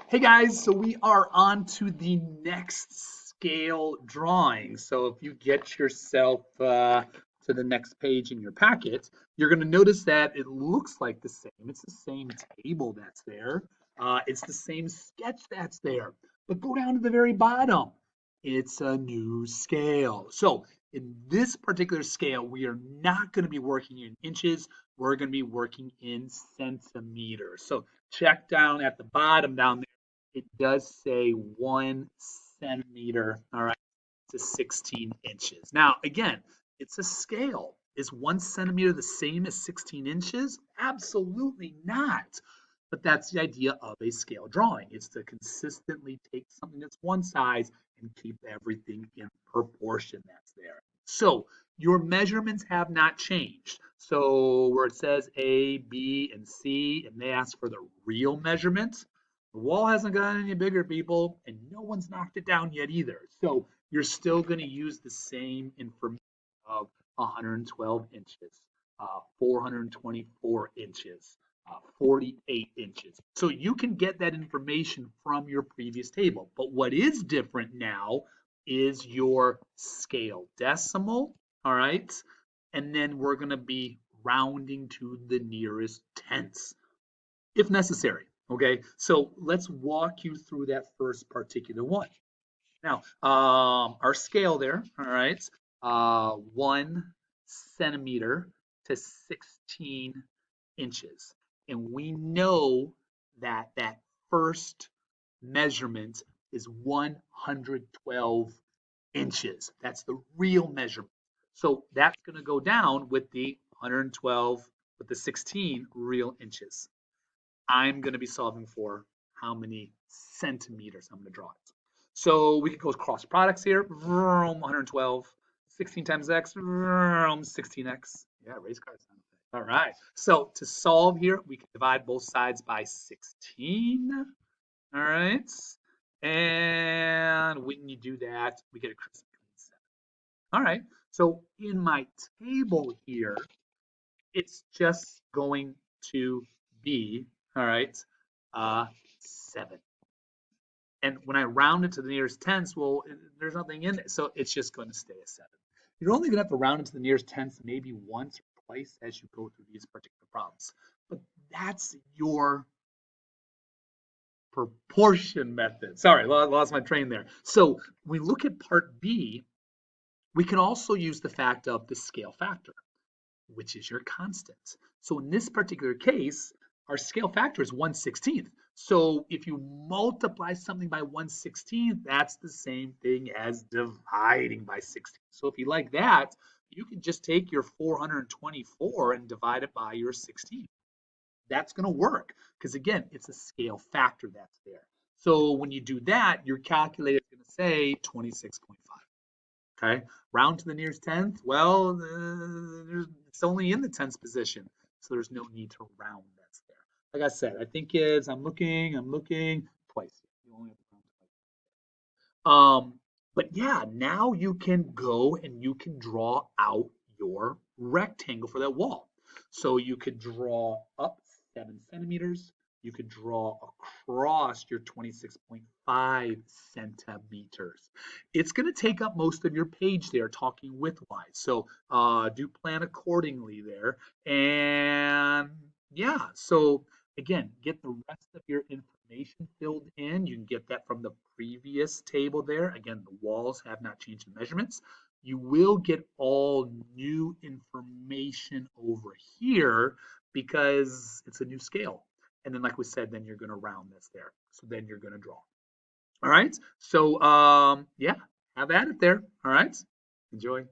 Hey guys, so we are on to the next scale drawing. So if you get yourself to the next page in your packet, you're going to notice that it looks like the same. It's the same table that's there. It's the same sketch that's there. But go down to the very bottom. It's a new scale. So in this particular scale, we are not going to be working in inches. We're going to be working in centimeters. So check down at the bottom down there, it does say 1 centimeter, all right, to 16 inches. Now, again, it's a scale. Is 1 centimeter the same as 16 inches? Absolutely not. But that's the idea of a scale drawing. It's to consistently take something that's one size and keep everything in proportion that's there. So your measurements have not changed. So where it says A, B, and C, and they ask for the real measurements, the wall hasn't gotten any bigger, people, and no one's knocked it down yet either. So you're still going to use the same information of 112 inches, 424 inches, 48 inches. So you can get that information from your previous table. But what is different now is your scale decimal, all right? And then we're going to be rounding to the nearest tenths if necessary. Okay, so let's walk you through that first particular one. Now, our scale there, all right, 1 centimeter to 16 inches. And we know that that first measurement is 112 inches. That's the real measurement. So that's going to go down with the 112 with the 16 real inches. I'm going to be solving for how many centimeters I'm going to draw it. So we could go cross products here. 112, 16 times x, 16x. Yeah, race cars. All right. So to solve here, we can divide both sides by 16. All right. And when you do that, we get a crisp clean 7. All right. So in my table here, it's just going to be, all right, 7. And when I round it to the nearest tenths, well, there's nothing in it, so it's just going to stay a 7. You're only going to have to round it to the nearest tenths maybe once or twice as you go through these particular problems. But that's your proportion method. Sorry, lost my train there. So when we look at part B, we can also use the fact of the scale factor, which is your constant. So in this particular case, our scale factor is 1/16. So if you multiply something by 1/16, that's the same thing as dividing by 16. So if you like that, you can just take your 424 and divide it by your 16. That's going to work because again, it's a scale factor that's there. So when you do that, your calculator is going to say 26.5. Okay, round to the nearest tenth. Well, it's only in the tenth position, so there's no need to round. That's there. Like I said, I think it's. I'm looking twice. You only have to round twice. But yeah, now you can go and you can draw out your rectangle for that wall. So you could draw up 7 centimeters. You could draw across your 26.5 centimeters. It's going to take up most of your page there talking widthwise. So do plan accordingly there. And yeah, so again, get the rest of your information filled in. You can get that from the previous table there. Again, the walls have not changed in measurements. You will get all new information over here because it's a new scale. And then, like we said, then you're going to round this there. So then you're going to draw. All right. So, yeah, have at it there. All right. Enjoy.